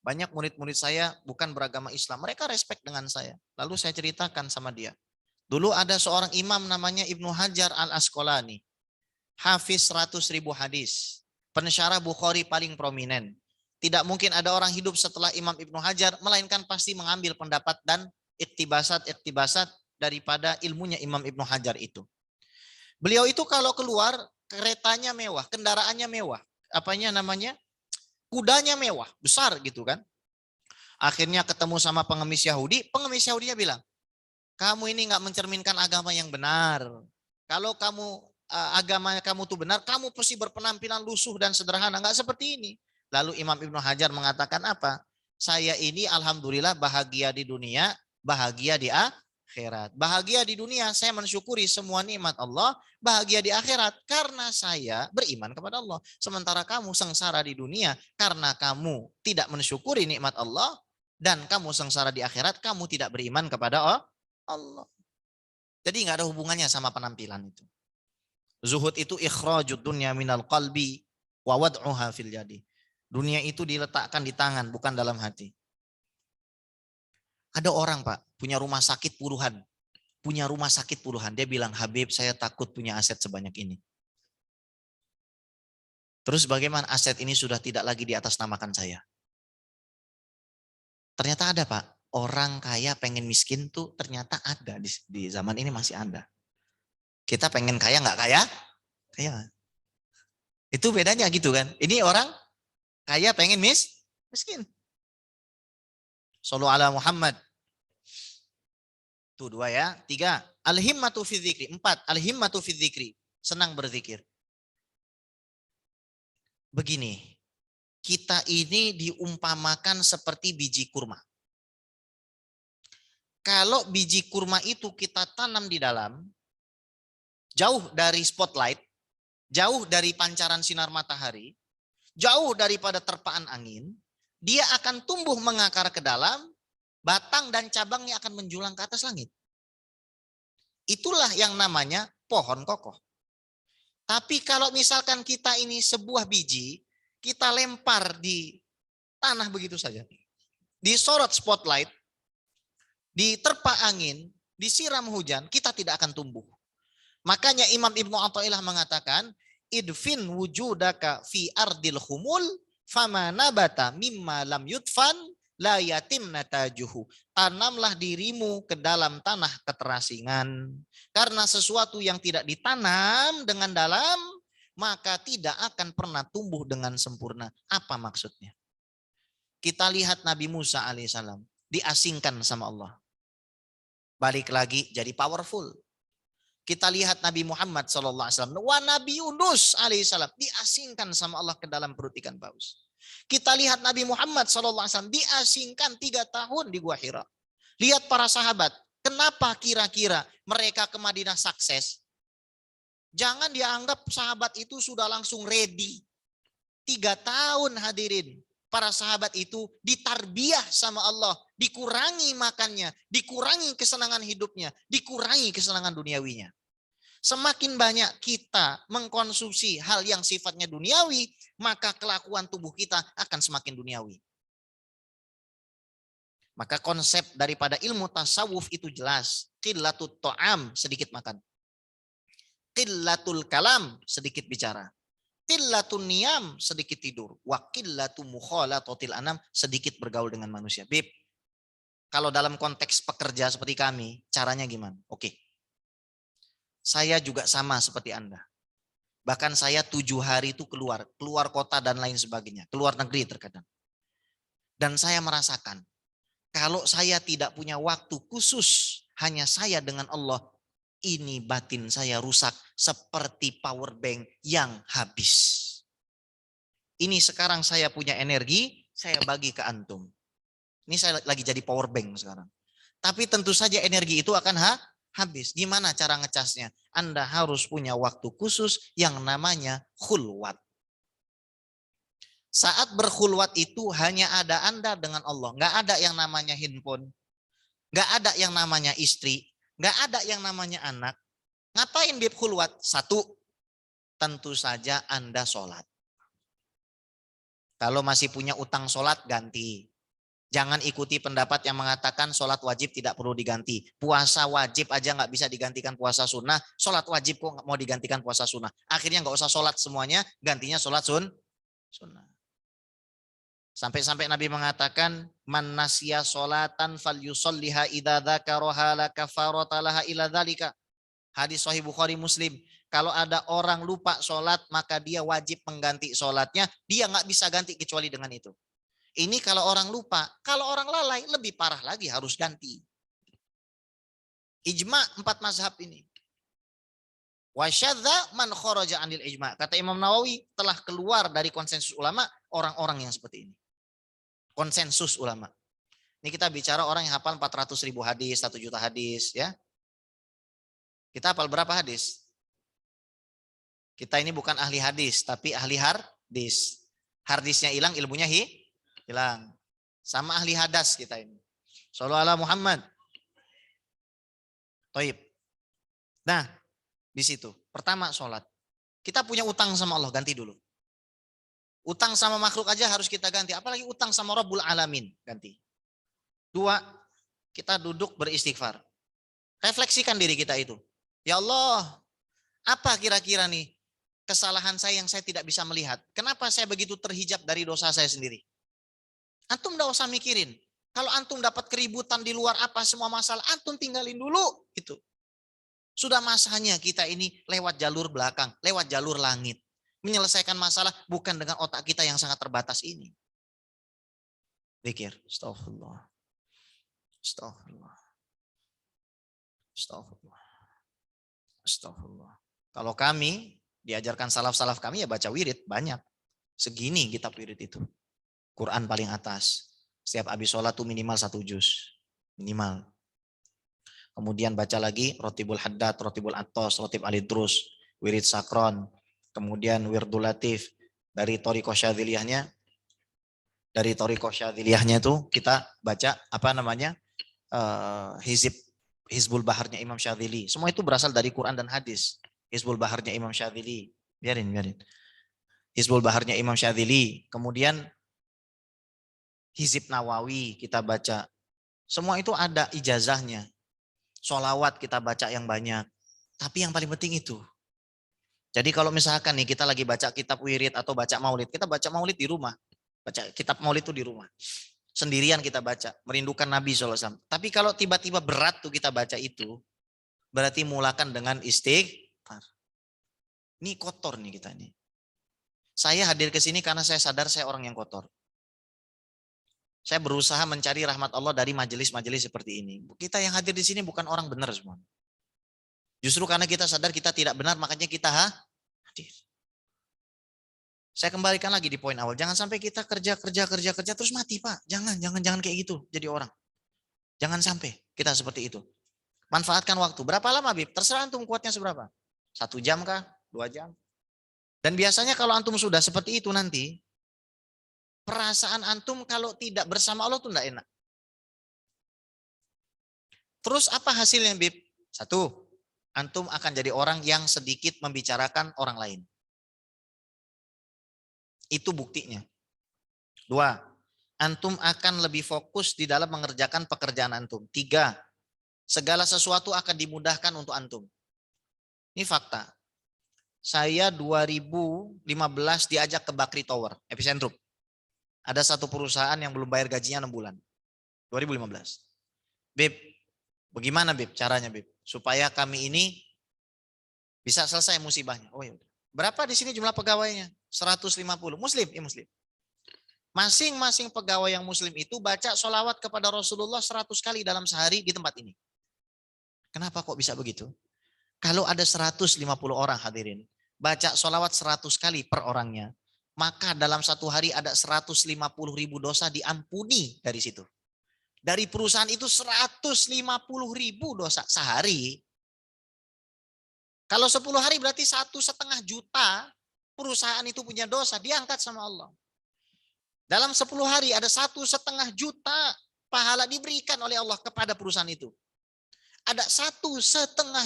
Banyak murid-murid saya bukan beragama Islam, mereka respect dengan saya. Lalu saya ceritakan sama dia. Dulu ada seorang imam namanya Ibnu Hajar Al-Asqalani. Hafiz 100.000 hadis. Pensyarah Bukhari paling prominent. Tidak mungkin ada orang hidup setelah Imam Ibnu Hajar, melainkan pasti mengambil pendapat dan iktibasat daripada ilmunya Imam Ibnu Hajar itu. Beliau itu kalau keluar keretanya mewah, kendaraannya mewah, apanya namanya? Kudanya mewah, besar gitu kan. Akhirnya ketemu sama pengemis Yahudinya bilang, kamu ini nggak mencerminkan agama yang benar. Kalau kamu agama kamu tuh benar, kamu pasti berpenampilan lusuh dan sederhana, nggak seperti ini. Lalu Imam Ibnu Hajar mengatakan apa? Saya ini alhamdulillah bahagia di dunia, bahagia di akhirat. Bahagia di dunia, saya mensyukuri semua nikmat Allah. Bahagia di akhirat karena saya beriman kepada Allah. Sementara kamu sengsara di dunia karena kamu tidak mensyukuri nikmat Allah. Dan kamu sengsara di akhirat, kamu tidak beriman kepada Allah. Jadi nggak ada hubungannya sama penampilan itu. Zuhud itu ikhrajud dunya minal qalbi wa wad'uha fil yadi. Dunia itu diletakkan di tangan, bukan dalam hati. Ada orang Pak, punya rumah sakit puluhan. Dia bilang, Habib saya takut punya aset sebanyak ini. Terus bagaimana aset ini sudah tidak lagi diatasnamakan saya? Ternyata ada Pak, orang kaya pengen miskin tuh ternyata ada di zaman ini masih ada. Kita pengen kaya nggak kaya? Kaya. Itu bedanya gitu kan. Ini orang kaya pengen miskin. Sallu ala Muhammad. Itu 2 ya. 3. Al-himmatu fi dzikri. 4. Al-himmatu fi dzikri. Senang berzikir. Begini. Kita ini diumpamakan seperti biji kurma. Kalau biji kurma itu kita tanam di dalam, jauh dari spotlight, jauh dari pancaran sinar matahari, jauh daripada terpaan angin, dia akan tumbuh mengakar ke dalam, batang dan cabangnya akan menjulang ke atas langit. Itulah yang namanya pohon kokoh. Tapi kalau misalkan kita ini sebuah biji, kita lempar di tanah begitu saja, disorot spotlight, diterpa angin, disiram hujan, kita tidak akan tumbuh. Makanya Imam Ibnu Athaillah mengatakan, idfin wujudaka fi ardil humul fama nabata mimma lam yudfan la yatim natajuhu. Tanamlah dirimu ke dalam tanah keterasingan. Karena sesuatu yang tidak ditanam dengan dalam, maka tidak akan pernah tumbuh dengan sempurna. Apa maksudnya? Kita lihat Nabi Musa alaihissalam diasingkan sama Allah. Balik lagi jadi powerful. Kita lihat Nabi Muhammad SAW, wa Nabi Yunus alaihissalam diasingkan sama Allah ke dalam perut ikan paus. Kita lihat Nabi Muhammad SAW diasingkan 3 tahun di Gua Hira. Lihat para sahabat, kenapa kira-kira mereka ke Madinah sukses? Jangan dianggap sahabat itu sudah langsung ready. 3 tahun hadirin. Para sahabat itu ditarbiyah sama Allah, dikurangi makannya, dikurangi kesenangan hidupnya, dikurangi kesenangan duniawinya. Semakin banyak kita mengkonsumsi hal yang sifatnya duniawi, maka kelakuan tubuh kita akan semakin duniawi. Maka konsep daripada ilmu tasawuf itu jelas. Qillatut ta'am, sedikit makan. qillatul kalam, sedikit bicara. Qillatun niyam, sedikit tidur. Wa qillatu mukhalatatil anam, sedikit bergaul dengan manusia. Bib, kalau dalam konteks pekerja seperti kami, caranya gimana? Oke. Saya juga sama seperti Anda. Bahkan saya 7 hari itu keluar kota dan lain sebagainya. Keluar negeri terkadang. Dan saya merasakan, kalau saya tidak punya waktu khusus, hanya saya dengan Allah, ini batin saya rusak seperti power bank yang habis. Ini sekarang saya punya energi, saya bagi ke antum. Ini saya lagi jadi power bank sekarang. Tapi tentu saja energi itu akan habis. Gimana cara ngecasnya? Anda harus punya waktu khusus yang namanya khulwat. Saat berkhulwat itu hanya ada Anda dengan Allah. Nggak ada yang namanya handphone. Nggak ada yang namanya istri. Nggak ada yang namanya anak. Ngapain bib khulwat? Satu, tentu saja Anda sholat. Kalau masih punya utang sholat, ganti. Jangan ikuti pendapat yang mengatakan sholat wajib tidak perlu diganti. Puasa wajib aja nggak bisa digantikan puasa sunnah. Sholat wajib kok mau digantikan puasa sunnah. Akhirnya nggak usah sholat semuanya, gantinya sholat sunnah. Sampai-sampai Nabi mengatakan, man nasya sholatan falyusolliha idza dzakaraha la kafarata laha illa dzalika. Hadis sahih Bukhari Muslim. Kalau ada orang lupa sholat, maka dia wajib mengganti sholatnya. Dia nggak bisa ganti kecuali dengan itu. Ini kalau orang lupa, kalau orang lalai lebih parah lagi harus ganti. Ijma 4 mazhab ini. Wasyadza man kharaja anil ijma. Kata Imam Nawawi, telah keluar dari konsensus ulama orang-orang yang seperti ini. Konsensus ulama. Ini kita bicara orang yang hafal 400.000 hadis, 1 juta hadis, ya. Kita hafal berapa hadis? Kita ini bukan ahli hadis, tapi ahli hardis. Hardisnya hilang, ilmunya hilang. Sama ahli hadas kita ini. Shallallahu ala Muhammad. Taib. Nah, di situ. Pertama sholat. Kita punya utang sama Allah, ganti dulu. Utang sama makhluk aja harus kita ganti. Apalagi utang sama Rabbul Alamin, ganti. 2, kita duduk beristighfar. Refleksikan diri kita itu. Ya Allah, apa kira-kira nih kesalahan saya yang saya tidak bisa melihat? Kenapa saya begitu terhijab dari dosa saya sendiri? Antum enggak usah mikirin. Kalau antum dapat keributan di luar apa semua masalah, antum tinggalin dulu. Gitu. Sudah masanya kita ini lewat jalur belakang, lewat jalur langit. Menyelesaikan masalah bukan dengan otak kita yang sangat terbatas ini. Pikir, astagfirullah. Astagfirullah. Astagfirullah. Astagfirullah. Kalau kami diajarkan salaf-salaf kami ya baca wirid banyak. Segini kitab wirid itu. Quran paling atas. Setiap habis sholat tuh minimal 1 juz. Minimal. Kemudian baca lagi Rotibul Haddad, Rotibul Attos, Rotib Alidrus, Wirid Sakron. Kemudian Wirdul Latif. Dari Thariqah Syadziliyahnya. Dari Thariqah Syadziliyahnya itu kita baca apa namanya? Hizbul Baharnya Imam Syadzili. Semua itu berasal dari Quran dan hadis. Hizbul Baharnya Imam Syadzili. Biarin. Hizbul Baharnya Imam Syadzili. Kemudian Hizib Nawawi kita baca. Semua itu ada ijazahnya. Sholawat kita baca yang banyak. Tapi yang paling penting itu. Jadi kalau misalkan nih kita lagi baca kitab wirid atau baca maulid. Kita baca maulid di rumah. Baca kitab maulid itu di rumah. Sendirian kita baca. Merindukan Nabi SAW. Tapi kalau tiba-tiba berat tuh kita baca itu. Berarti mulakan dengan istighfar. Ini kotor nih kita nih. Saya hadir ke sini karena saya sadar saya orang yang kotor. Saya berusaha mencari rahmat Allah dari majelis-majelis seperti ini. Kita yang hadir di sini bukan orang benar semua. Justru karena kita sadar kita tidak benar, makanya kita hadir. Saya kembalikan lagi di poin awal. Jangan sampai kita kerja terus mati, Pak. Jangan kayak gitu jadi orang. Jangan sampai kita seperti itu. Manfaatkan waktu. Berapa lama, Bib? Terserah antum kuatnya seberapa. 1 jam kah? 2 jam? Dan biasanya kalau antum sudah seperti itu nanti, perasaan antum kalau tidak bersama Allah tuh enggak enak. Terus apa hasilnya, Bib? 1, antum akan jadi orang yang sedikit membicarakan orang lain. Itu buktinya. 2, antum akan lebih fokus di dalam mengerjakan pekerjaan antum. 3, segala sesuatu akan dimudahkan untuk antum. Ini fakta. saya 2015 diajak ke Bakri Tower, epicentrum. Ada satu perusahaan yang belum bayar gajinya 6 bulan. 2015. Beb, bagaimana Beb caranya Beb? Supaya kami ini bisa selesai musibahnya. Oh ya udah. Berapa di sini jumlah pegawainya? 150. Muslim, ya Muslim. Masing-masing pegawai yang Muslim itu baca sholawat kepada Rasulullah 100 kali dalam sehari di tempat ini. Kenapa kok bisa begitu? Kalau ada 150 orang hadirin, baca sholawat 100 kali per orangnya, maka dalam satu hari ada 150.000 dosa diampuni dari situ. Dari perusahaan itu 150.000 dosa sehari. Kalau 10 hari berarti 1,5 juta perusahaan itu punya dosa diangkat sama Allah. Dalam 10 hari ada 1,5 juta pahala diberikan oleh Allah kepada perusahaan itu. Ada 1,5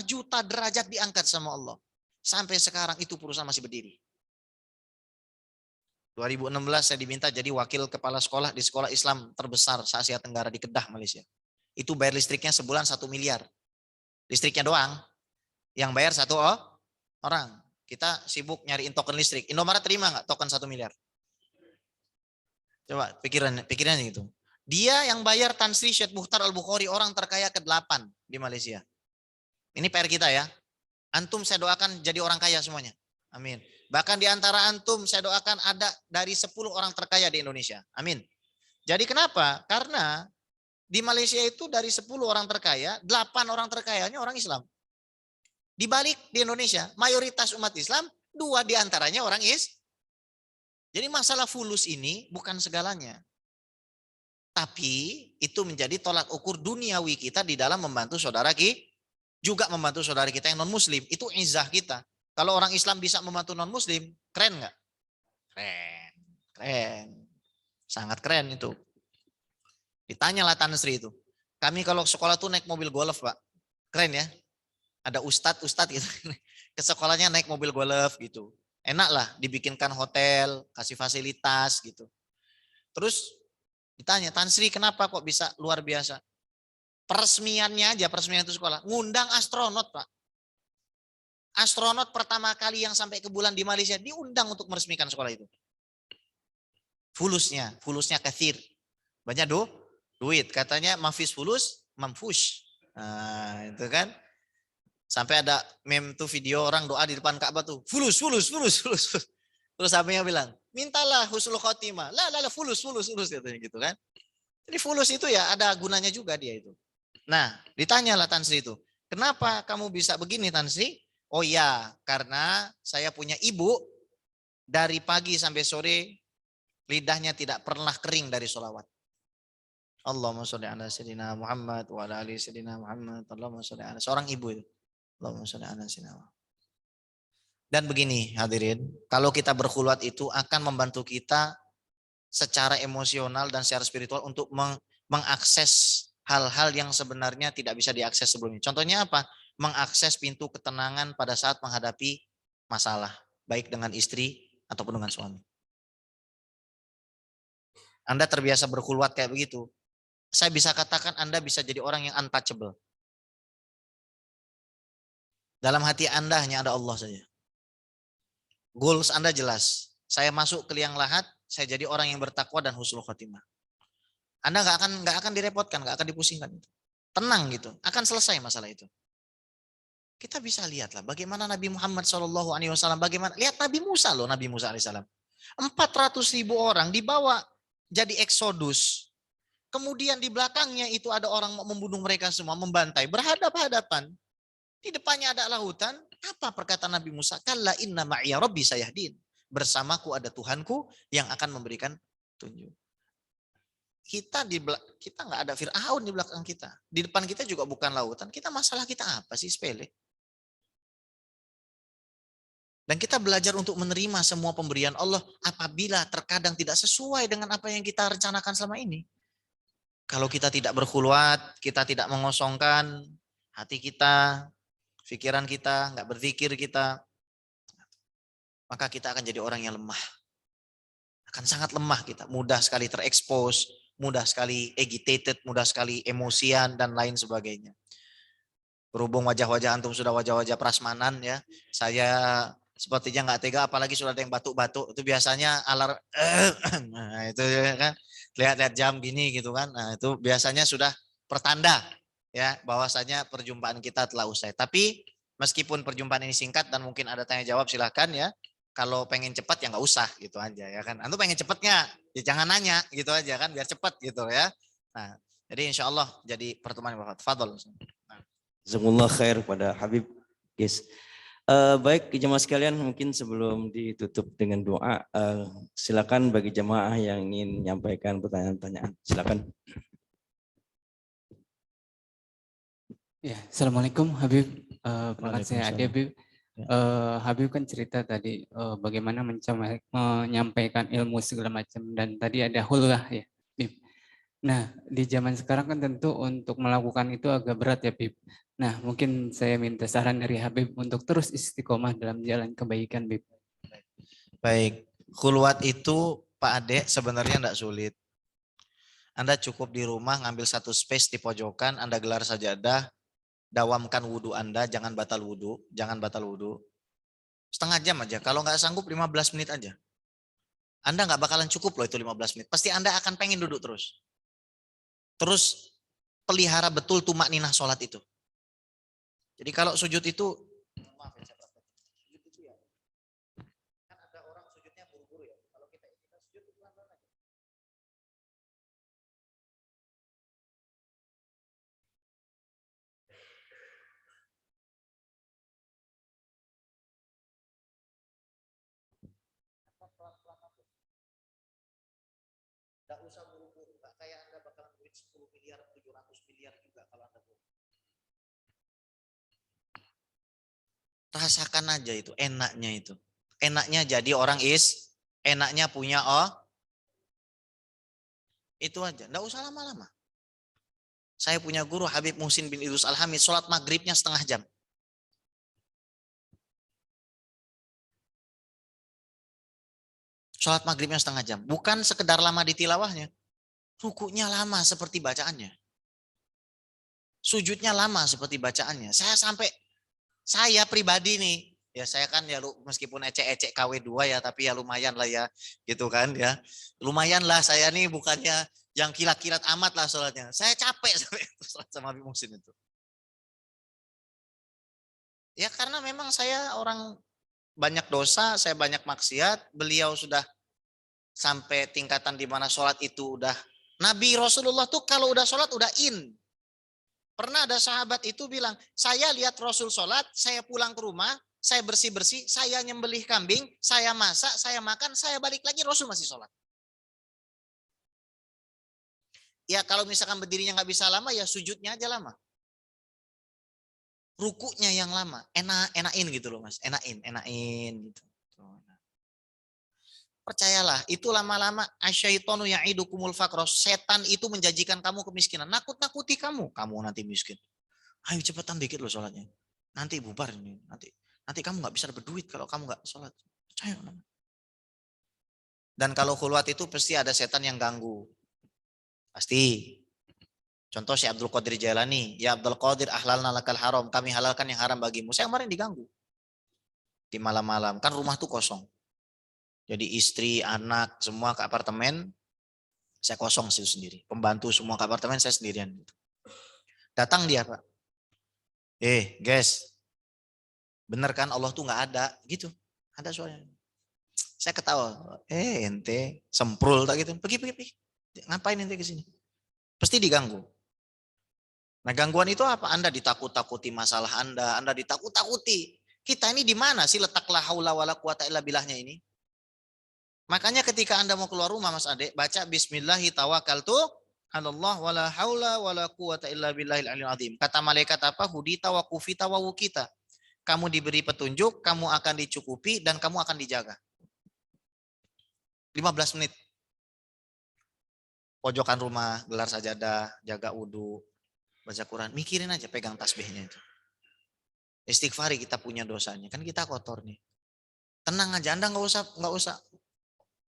juta derajat diangkat sama Allah. Sampai sekarang itu perusahaan masih berdiri. 2016 saya diminta jadi wakil kepala sekolah di sekolah Islam terbesar se-Asia Tenggara di Kedah, Malaysia. Itu bayar listriknya sebulan 1 miliar. Listriknya doang. Yang bayar satu orang. Kita sibuk nyariin token listrik. Indomaret terima nggak token 1 miliar? Coba pikirannya gitu. Dia yang bayar Tan Sri Syed Mukhtar Al-Bukhari, orang terkaya ke-8 di Malaysia. Ini PR kita ya. Antum saya doakan jadi orang kaya semuanya. Amin. Bahkan di antara antum saya doakan ada dari 10 orang terkaya di Indonesia. Amin. Jadi kenapa? Karena di Malaysia itu dari 10 orang terkaya, 8 orang terkayanya orang Islam. Di balik di Indonesia, mayoritas umat Islam, 2 di antaranya orang Islam. Jadi masalah fulus ini bukan segalanya. Tapi itu menjadi tolak ukur duniawi kita di dalam membantu saudara kita, juga membantu saudara kita yang non-muslim. Itu izah kita. Kalau orang Islam bisa membantu non-muslim, keren nggak? Keren. Keren. Sangat keren itu. Ditanyalah Tan Sri itu. Kami kalau sekolah tuh naik mobil golf, Pak. Keren ya. Ada ustadz gitu. Ke sekolahnya naik mobil golf gitu. Enak lah dibikinkan hotel, kasih fasilitas gitu. Terus ditanya, Tan Sri kenapa kok bisa luar biasa? Peresmiannya aja, peresmian itu sekolah. Ngundang astronot, Pak. Astronot pertama kali yang sampai ke bulan di Malaysia diundang untuk meresmikan sekolah itu. Fulusnya kathir. Banyak duit. Katanya mafis fulus, mamfush. Nah, itu kan. Sampai ada meme tuh video orang doa di depan Ka'bah tuh. Fulus. Terus sahabatnya bilang, mintalah husnul khotimah. Lah, fulus katanya gitu kan. Jadi fulus itu ya ada gunanya juga dia itu. Nah, ditanyalah Tan Sri itu. Kenapa kamu bisa begini Tan Sri? Oh ya, karena saya punya ibu dari pagi sampai sore lidahnya tidak pernah kering dari sholawat. Allahumma sholli ala sayyidina Muhammad wa ala ali sayyidina Muhammad. Allahumma sholli ala seorang ibu itu. Allahumma sholli ala sayyidina Muhammad. Dan begini hadirin, kalau kita berkhulwat itu akan membantu kita secara emosional dan secara spiritual untuk mengakses hal-hal yang sebenarnya tidak bisa diakses sebelumnya. Contohnya apa? Mengakses pintu ketenangan pada saat menghadapi masalah, baik dengan istri ataupun dengan suami. Anda terbiasa berkhulwat kayak begitu, saya bisa katakan Anda bisa jadi orang yang untouchable. Dalam hati Anda hanya ada Allah saja. Goals Anda jelas. Saya masuk ke liang lahat, saya jadi orang yang bertakwa dan husnul khotimah. Anda nggak akan direpotkan, nggak akan dipusingkan. Tenang gitu, akan selesai masalah itu. Kita bisa lihatlah bagaimana Nabi Muhammad SAW, bagaimana lihat Nabi Musa loh, Nabi Musa AS. 400.000 orang dibawa jadi eksodus. Kemudian di belakangnya itu ada orang membunuh mereka semua, membantai, berhadap-hadapan. Di depannya ada lautan. Apa perkataan Nabi Musa? Kalla inna ma'iya rabbi sayahdin. Bersamaku ada Tuhanku yang akan memberikan tunjuk. Kita nggak ada Fir'aun di belakang kita. Di depan kita juga bukan lautan. Masalah kita apa sih, sepele? Dan kita belajar untuk menerima semua pemberian Allah apabila terkadang tidak sesuai dengan apa yang kita rencanakan selama ini. Kalau kita tidak berkhulwat, kita tidak mengosongkan hati kita, pikiran kita, nggak berzikir kita, maka kita akan jadi orang yang lemah. Akan sangat lemah kita, mudah sekali terekspos, mudah sekali agitated, mudah sekali emosian dan lain sebagainya. Berhubung wajah-wajah antum sudah wajah-wajah prasmanan ya, saya Sepertinya nggak tega, apalagi sudah ada yang batuk-batuk. Itu biasanya alarm. Nah, itu ya kan. Lihat-lihat jam gini gitu kan. Nah, itu biasanya sudah pertanda ya bahwasanya perjumpaan kita telah usai. Tapi meskipun perjumpaan ini singkat dan mungkin ada tanya jawab, silahkan ya. Kalau pengen cepat ya nggak usah gitu aja ya kan. Antum pengen cepet nggak? Ya jangan nanya gitu aja kan biar cepat gitu ya. Nah, jadi insya Allah jadi pertemuan yang bermanfaat. Fadol. Nah. Jazakumullah khair pada Habib, guys. Baik jemaah sekalian, mungkin sebelum ditutup dengan doa, silakan bagi jemaah yang ingin menyampaikan pertanyaan-pertanyaan, silakan. Ya, Assalamualaikum Habib. Perkenalkan saya Ade Habib. Habib kan cerita tadi bagaimana menyampaikan ilmu segala macam, dan tadi ada hulwah ya, Habib. Nah, di zaman sekarang kan tentu untuk melakukan itu agak berat ya, Habib. Nah, mungkin saya minta saran dari Habib untuk terus istiqomah dalam jalan kebaikan, Habib. Baik, khulwat itu Pak Ade sebenarnya tidak sulit. Anda cukup di rumah ngambil satu space di pojokan, Anda gelar sajadah, dawamkan wudhu Anda, jangan batal wudhu, jangan batal wudhu. Setengah jam aja, kalau nggak sanggup 15 menit aja. Anda nggak bakalan cukup loh itu 15 menit. Pasti Anda akan pengen duduk terus. Terus pelihara betul tumak ninah sholat itu. Jadi kalau sujud itu, maaf ya, sujud itu ya, kan ada orang sujudnya buru-buru ya. Kalau kita sujud pelan-pelan aja. Nggak usah buru-buru, nggak kayak Anda bakalan duit 10 miliar, 700 miliar juga kalau Anda buru. Rasakan aja itu, enaknya itu. Enaknya jadi orang enaknya punya itu aja, nggak usah lama-lama. Saya punya guru Habib Muhsin bin Idrus Al-Hamid, sholat maghribnya setengah jam. Sholat maghribnya setengah jam. Bukan sekedar lama di tilawahnya. Rukuknya lama seperti bacaannya. Sujudnya lama seperti bacaannya. Saya pribadi nih, ya saya kan ya meskipun ecek-ecek KW2 ya, tapi ya lumayan lah ya, gitu kan ya. Lumayan lah saya nih bukannya yang kilat-kilat amat lah sholatnya. Saya capek sama Habib Muhsin itu. Ya karena memang saya orang banyak dosa, saya banyak maksiat, beliau sudah sampai tingkatan di mana sholat itu udah, Nabi Rasulullah tuh kalau udah sholat udah in. Pernah ada sahabat itu bilang, saya lihat Rasul sholat, saya pulang ke rumah, saya bersih-bersih, saya nyembelih kambing, saya masak, saya makan, saya balik lagi, Rasul masih sholat. Ya kalau misalkan berdirinya nggak bisa lama, ya sujudnya aja lama. Rukuknya yang lama, enain gitu loh mas, enain gitu. Percayalah, itu lama-lama asyaitonu ya'idukumul faqra. Setan itu menjanjikan kamu kemiskinan, nakut-nakuti kamu nanti miskin. Ayo cepetan dikit loh sholatnya. Nanti bubar ini, nanti kamu nggak bisa dapat duit kalau kamu nggak sholat. Percaya. Dan kalau khulwat itu pasti ada setan yang ganggu. Pasti. Contoh si Abdul Qadir Jailani, ya Abdul Qadir ahlalna lakal haram, kami halalkan yang haram bagimu. Saya kemarin diganggu. Di malam-malam, kan rumah tuh kosong. Jadi istri, anak, semua ke apartemen, saya kosong situ sendiri. Pembantu semua ke apartemen, saya sendirian. Datang dia Pak. Guys, bener kan Allah tuh nggak ada, gitu. Ada suaranya. Saya ketawa, ente semprul tak gitu. Pergi. Ngapain ente ke sini? Pasti diganggu. Nah gangguan itu apa? Anda ditakut-takuti masalah Anda ditakut-takuti. Kita ini di mana sih letak la haula wala quwata illa billahnya ini? Makanya ketika Anda mau keluar rumah Mas Ade, baca bismillahi tawakkaltu 'alallah wala haula wala quwata illa billahil aliyil azim. Kata malaikat apa? Hudita wa kufita wa wukita. Kamu diberi petunjuk, kamu akan dicukupi dan kamu akan dijaga. 15 menit. Pojokan rumah, gelar sajadah, jaga wudhu, baca Quran, mikirin aja pegang tasbihnya itu. Istighfari kita punya dosanya, kan kita kotor nih. Tenang aja, Anda nggak usah.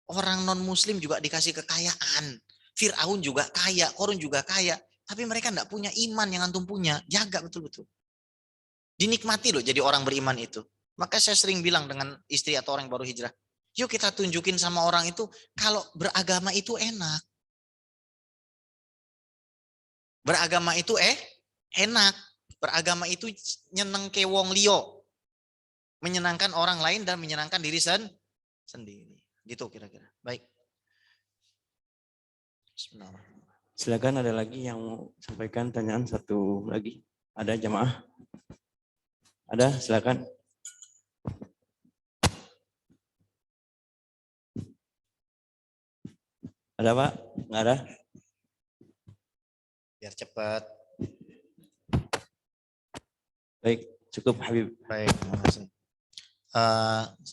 Orang non Muslim juga dikasih kekayaan. Fir'aun juga kaya, Korun juga kaya, tapi mereka nggak punya iman yang antum punya. Jaga betul-betul. Dinikmati loh jadi orang beriman itu. Maka saya sering bilang dengan istri atau orang yang baru hijrah, yuk kita tunjukin sama orang itu kalau beragama itu enak. Beragama itu enak. Beragama itu nyeneng ke wong liyo. Menyenangkan orang lain dan menyenangkan diri sendiri. Gitu kira-kira. Baik. Bismillahirrahmanirrahim. Silakan, ada lagi yang mau sampaikan tanyaan satu lagi. Ada jamaah? Ada, silakan. Ada Pak? Nggak ada? Biar cepat. Baik, cukup Habib. Baik, terima kasih.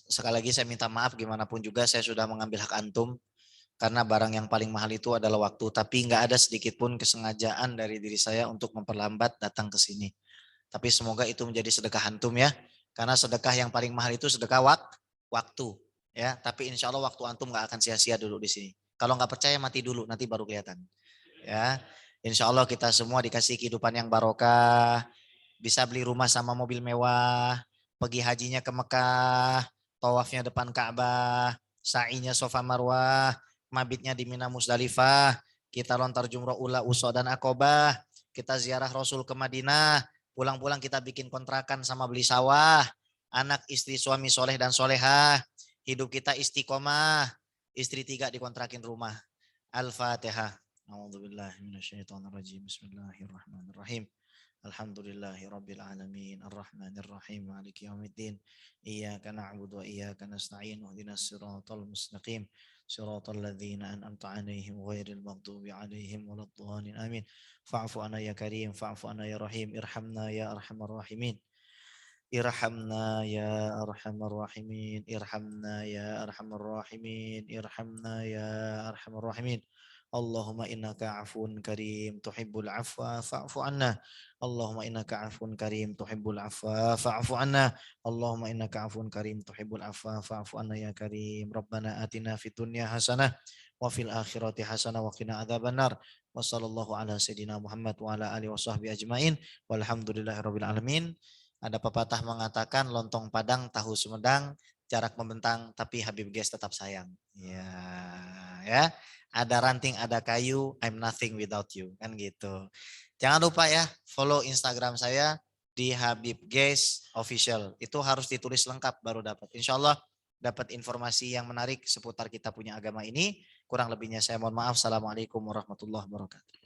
Sekali lagi saya minta maaf gimana pun juga saya sudah mengambil hak antum. Karena barang yang paling mahal itu adalah waktu. Tapi nggak ada sedikit pun kesengajaan dari diri saya untuk memperlambat datang ke sini. Tapi semoga itu menjadi sedekah antum ya. Karena sedekah yang paling mahal itu sedekah waktu. Ya, tapi insya Allah waktu antum nggak akan sia-sia dulu di sini. Kalau nggak percaya mati dulu, nanti baru kelihatan. Ya, insya Allah kita semua dikasih kehidupan yang barokah, bisa beli rumah sama mobil mewah, pergi hajinya ke Mekah, tawafnya depan Ka'bah, sa'inya Safa Marwah, mabitnya di Mina Musdalifah, kita lontar jumroh ula, uso dan akobah, kita ziarah Rasul ke Madinah, pulang-pulang kita bikin kontrakan sama beli sawah, anak istri suami soleh dan solehah, hidup kita istiqomah, istri 3 dikontrakin rumah. Al-Fatihah. A'udzubillahi minasyaitonirrajim. Bismillahirrahmanirrahim. Alhamdulillahirabbil alamin arrahmanir rahim maliki yaumiddin iyyaka na'budu wa iyyaka nasta'in ihdinas siratal mustaqim siratal ladzina an'amta 'alaihim ghairil maghdubi 'alaihim waladdallin amin fa'fu anna ya karim fa'fu anna ya rahim irhamna ya arhamar rahimin irhamna ya arhamar rahimin irhamna ya arhamar rahimin irhamna ya arhamar rahimin Allahumma innaka afun karim tuhibbul afwa fa'fu anna Allahumma innaka afun karim tuhibbul afwa fa'fu anna Allahumma innaka afun karim tuhibbul afwa fa'fu anna ya karim Rabbana atina fid dunya hasanah wa fil akhirati hasanah wa qina adzabannar wa sallallahu ala sayidina Muhammad wa ala alihi wa sahbihi ajmain walhamdulillahirabbil alamin. Ada pepatah mengatakan lontong Padang tahu Sumedang jarak membentang tapi Habib Guys tetap sayang. Ya, ya. Ada ranting, ada kayu, I'm nothing without you. Kan gitu. Jangan lupa ya, follow Instagram saya di Habib Guys Official. Itu harus ditulis lengkap baru dapat. Insya Allah dapat informasi yang menarik seputar kita punya agama ini. Kurang lebihnya saya mohon maaf. Assalamualaikum warahmatullahi wabarakatuh.